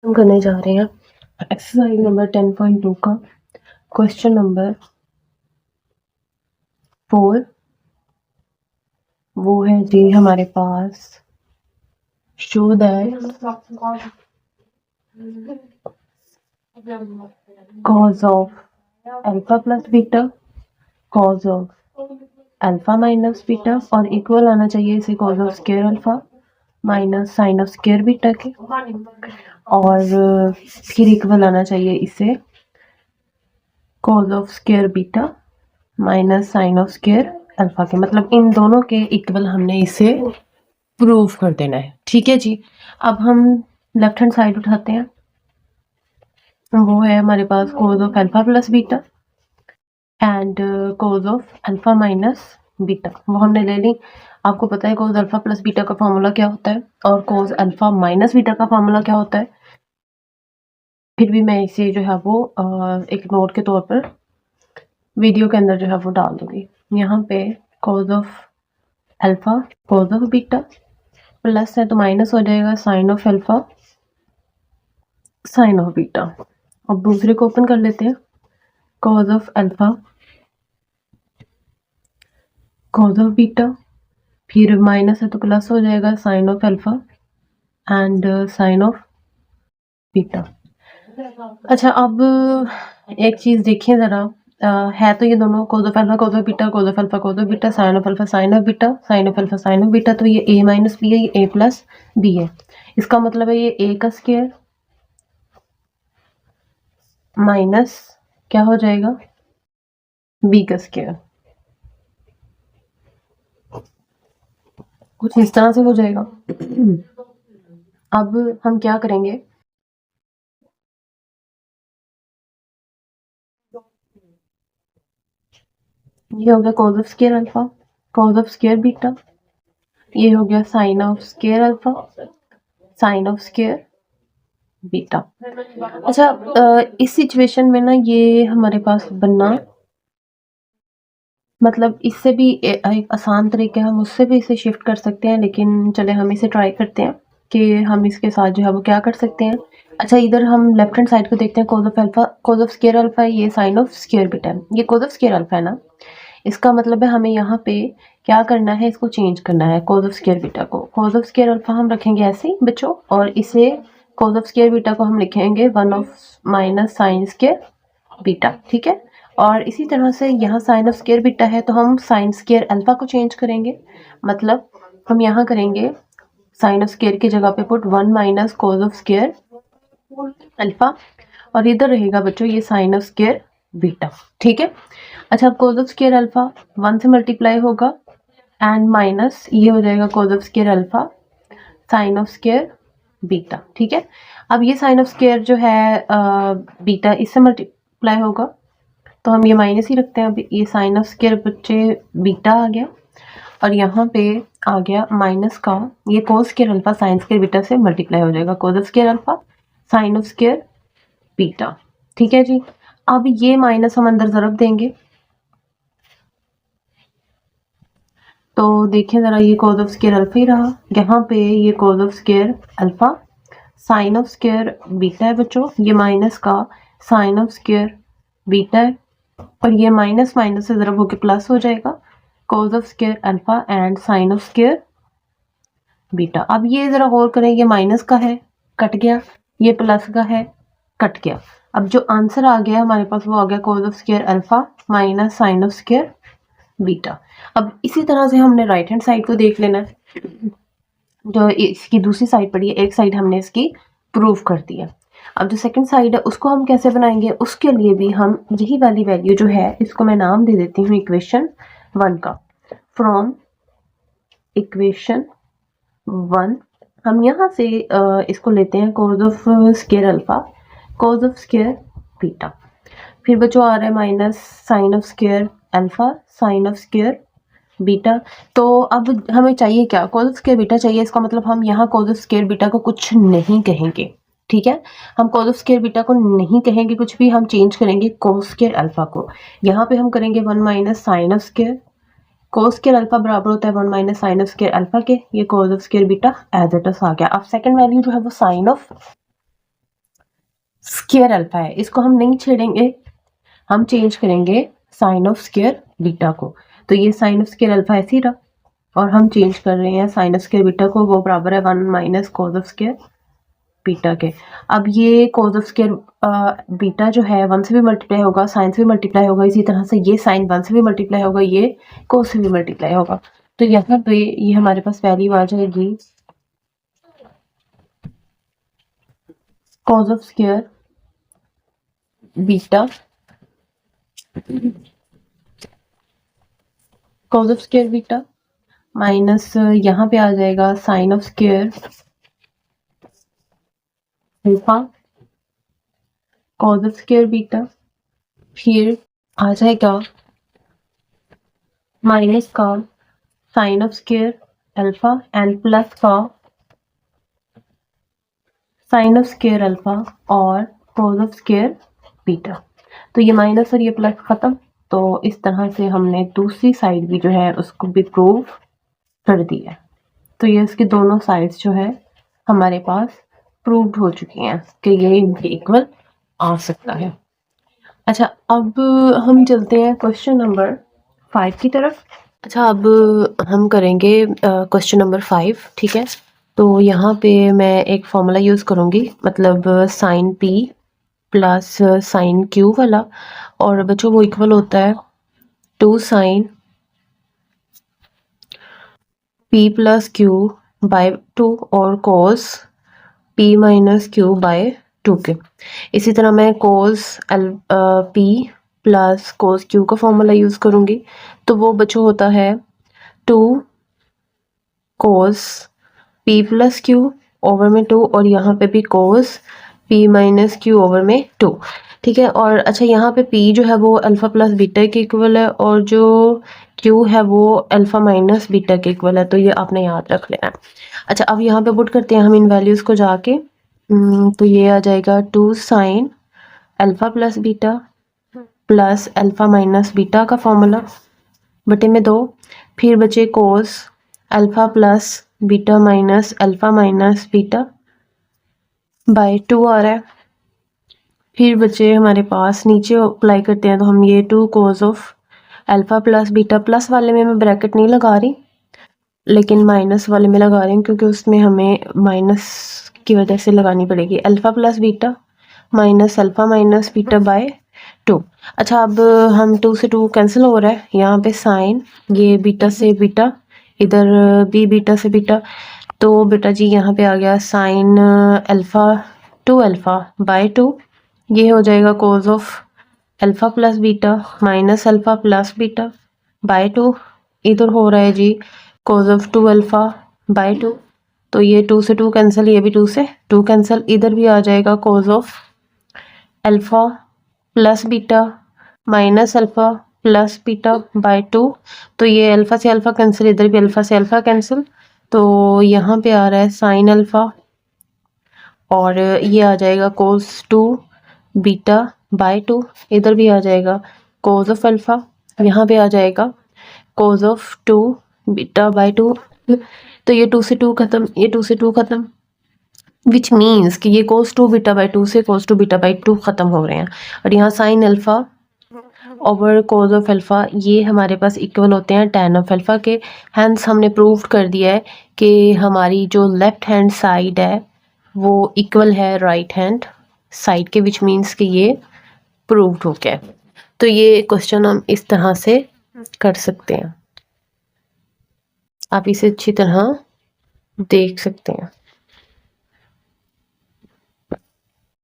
हम करने जा रहे हैं एक्सरसाइज नंबर 10.2 का क्वेश्चन नंबर 4। वो है जी हमारे पास show that cos of alpha plus beta cos of alpha minus beta और इक्वल आना चाहिए इसे cos of square alpha minus sine of square beta के, और फिर इक्वल आना चाहिए इसे cos of square beta minus sine of square alpha के। मतलब इन दोनों के इक्वल हमने इसे प्रूव कर देना है। ठीक है जी। अब हम लेफ्ट हैंड साइड उठाते हैं, वो है हमारे पास cos of alpha plus beta and cos of alpha minus beta, वो हमने ले ली। आपको पता है cos अल्फा प्लस बीटा का फॉर्मूला क्या होता है और cos अल्फा माइनस बीटा का फॉर्मूला क्या होता है। फिर भी मैं इसे जो है वो एक नोट के तौर पर वीडियो के अंदर जो है वो डाल दूंगी। यहाँ पे cos of alpha cos of beta plus है तो माइनस हो जाएगा sine of alpha sine of beta. अब दूसरे को ओपन कर लेते हैं, cos of alpha cos of beta, फिर माइनस है तो प्लस हो जाएगा sine of alpha and sine of beta. अच्छा, अब एक चीज देखिए जरा, है तो ये दोनों cos of alpha cos of beta cos of alpha cos of beta sine of alpha sine of beta sine of alpha sine of beta, तो ये a माइनस बी है, ये a प्लस बी है। इसका मतलब है ये a का स्क्वायर माइनस क्या हो जाएगा b का स्क्वायर, कुछ इस तरह से हो जाएगा। अब हम क्या करेंगे, ये हो गया cos of square alpha cos of square beta, ये हो गया sine of square alpha sine of square beta. अच्छा, इस सिचुएशन में ना ये हमारे पास बनना, मतलब इससे भी एक आसान तरीका है, हम उससे भी इसे शिफ्ट कर सकते हैं, लेकिन चले हम इसे ट्राई करते हैं कि हम इसके साथ जो है वो क्या कर सकते हैं। अच्छा, इधर हम लेफ्ट हैंड साइड को देखते हैं, cos of alpha cos of square alpha, ये साइन ऑफ स्क्वायर बीटा है, ये cos ऑफ स्क्वायर अल्फा है ना। इसका मतलब है हमें यहाँ पे क्या करना है, इसको चेंज करना है cos ऑफ स्क्वायर बीटा को। cos ऑफ स्क्वायर अल्फा हम रखेंगे ऐसे ही बच्चों, और इसे cos ऑफ स्क्वायर बीटा को हम लिखेंगे 1 of minus sine square beta. ठीक है, और इसी तरह से यहाँ साइन ऑफ स्क्वायर बीटा है तो हम साइन स्क्वायर अल्फा को चेंज करेंगे। मतलब हम यहाँ करेंगे साइन ऑफ स्क्वायर की जगह पे put 1 minus cos of square alpha, और इधर रहेगा बच्चों ये साइन ऑफ स्क्वायर बीटा। ठीक है। अच्छा, अब cos ऑफ स्क्वायर अल्फा 1 से मल्टीप्लाई होगा एंड माइनस ये हो जाएगा cos of square alpha sine of square beta. ठीक है, अब ये साइन ऑफ स्क्वायर जो है बीटा इससे मल्टीप्लाई होगा तो हम ये माइनस ही रखते हैं। अब ये साइन ऑफ स्क्वायर बच्चे बीटा आ गया और यहाँ पे आ गया माइनस का ये cos square alpha sine square beta से मल्टीप्लाई हो जाएगा cos of square alpha sine of square beta. ठीक है जी। अब ये माइनस हम अंदर ज़रब देंगे तो देखिए ज़रा, ये cos ऑफ स्क्वायर अल्फा ही रहा, यहाँ पे ये cos of square alpha sine of square beta है बच्चों, ये माइनस का साइन ऑफ स्क्वायर बीटा है, और ये माइनस माइनस से ज़रब होकर प्लस हो जाएगा cos of square alpha and sine of square beta. अब ये ज़रा गौर करें, ये माइनस का है कट गया, ये प्लस का है कट गया। अब जो आंसर आ गया हमारे पास वो आ गया cos of square alpha minus sine of square beta. अब इसी तरह से हमने राइट हैंड साइड को देख लेना है, जो इसकी दूसरी साइड पड़ी है, एक साइड हमने इसकी प्रूव कर दिया। अब जो सेकंड साइड है उसको हम कैसे बनाएंगे, उसके लिए भी हम यही वाली वैल्यू जो है इसको मैं नाम दे देती हूँ इक्वेशन 1 का। फ्रॉम इक्वेशन 1 हम यहाँ से इसको लेते हैं cos of square alpha cos of square beta, फिर बच्चों आ रहा है minus sine of square alpha sine of square beta. तो अब हमें चाहिए क्या, cos ऑफ स्क्वायर बीटा चाहिए। इसका मतलब हम यहाँ cos ऑफ स्क्वायर बीटा को कुछ नहीं कहेंगे। ठीक है, हम cos ऑफ स्क्वायर बीटा को नहीं कहेंगे कुछ भी, हम चेंज करेंगे cos स्क्वायर अल्फा को। यहाँ पे हम करेंगे 1 minus sine of square, cos square alpha बराबर होता है 1 minus sine of square alpha के, ये cos of square beta as it is आ गया। अब सेकंड वैल्यू जो है वो साइन ऑफ स्क्वायर अल्फा है, इसको हम नहीं छेड़ेंगे, हम चेंज करेंगे साइन ऑफ स्क्वायर बीटा को। तो ये साइन ऑफ स्क्वायर अल्फा ऐसे ही रहा और हम चेंज कर रहे हैं साइन ऑफ स्क्वायर बीटा को, वो बराबर है 1 minus cos of square beta के। अब ये कॉस ऑफ स्क्वायर बीटा जो है 1 से भी मल्टीप्लाई होगा, साइन से भी मल्टीप्लाई होगा, इसी तरह से ये साइन 1 से भी मल्टीप्लाई होगा, ये कॉस से भी मल्टीप्लाई होगा। तो यहाँ पे ये हमारे पास वैल्यू आ जाएगी cos of square beta, cos of square beta minus यहाँ पे आ जाएगा sine of square alpha cos of square beta, फिर आ जाएगा माइनस का sine of square alpha and plus का साइन ऑफ स्क्वायर अल्फा और कॉस ऑफ स्क्वायर बीटा। तो ये माइनस और ये प्लस खत्म। तो इस तरह से हमने दूसरी साइड भी जो है उसको भी प्रूव कर दिया है। तो ये इसकी दोनों साइड्स जो है हमारे पास प्रूव्ड हो चुकी हैं कि ये इनके इक्वल आ सकता है। अच्छा, अब हम चलते हैं क्वेश्चन नंबर 5 की तरफ। अच्छा, अब हम करेंगे क्वेश्चन नंबर 5, ठीक है। तो यहाँ पे मैं एक फॉर्मूला यूज़ करूँगी, मतलब sine P plus sine Q वाला, और बच्चों वो इक्वल होता है 2 sine P plus Q by 2 और cos P minus Q by 2 के। इसी तरह मैं cos P plus cos Q का फॉर्मूला यूज़ करूँगी, तो वो बच्चों होता है 2 cos P plus Q over में 2, और यहाँ पे भी cos P minus Q over में 2, ठीक है। और अच्छा, यहाँ पे पी जो है वो अल्फ़ा प्लस बीटा के इक्वल है, और जो क्यू है वो अल्फ़ा माइनस बीटा के इक्वल है, तो ये आपने याद रख लेना है। अच्छा, अब यहाँ पे पुट करते हैं हम इन वैल्यूज़ को जाके। तो ये आ जाएगा 2 sine alpha plus beta plus alpha minus beta का फॉर्मूला बटे में 2, फिर बचे cos alpha plus beta minus alpha minus beta by 2 आ रहा है। फिर बचे हमारे पास, नीचे अप्लाई करते हैं तो हम ये 2 cos of alpha plus beta, plus वाले में मैं ब्रैकेट नहीं लगा रही लेकिन माइनस वाले में लगा रही हूँ, क्योंकि उसमें हमें माइनस की वजह से लगानी पड़ेगी। Alpha plus beta minus alpha minus beta by 2। अच्छा, अब हम 2 से 2 कैंसिल हो रहा है, यहाँ पे साइन, ये बीटा से बीटा, इधर भी बीटा से बीटा, तो बेटा जी यहाँ पे आ गया साइन अल्फ़ा 2 अल्फ़ा बाय 2, ये हो जाएगा cos of alpha plus beta minus alpha plus beta by 2, इधर हो रहा है जी कोस ऑफ 2 अल्फ़ा बाय 2, तो ये 2 से 2 कैंसिल, ये भी 2 से 2 कैंसिल, इधर भी आ जाएगा cos of alpha plus beta minus alpha plus beta by 2, तो ये अल्फ़ा से अल्फ़ा कैंसिल, इधर भी अल्फ़ा से अल्फ़ा कैंसिल, तो यहाँ पे आ रहा है साइन अल्फ़ा, और ये आ जाएगा कोस 2 बीटा बाय 2, इधर भी आ जाएगा कोस ऑफ अल्फ़ा, यहाँ पे आ जाएगा कोस ऑफ 2 बीटा बाय 2, तो ये 2 से 2 ख़त्म, ये 2 से 2 ख़त्म, विच मीन्स कि ये कोस 2 बीटा बाय 2 से कोस 2 बीटा बाय 2 ख़त्म हो रहे हैं, और यहाँ sine alpha over cos of alpha ये हमारे पास इक्वल होते हैं tan ऑफ अल्फ़ा के। हैंस हमने प्रूव कर दिया है कि हमारी जो लेफ़्ट हैंड साइड है वो इक्वल है राइट हैंड साइड के, विच मीन्स कि ये प्रूव्ड हो गया। तो ये क्वेश्चन हम इस तरह से कर सकते हैं, आप इसे अच्छी तरह देख सकते हैं।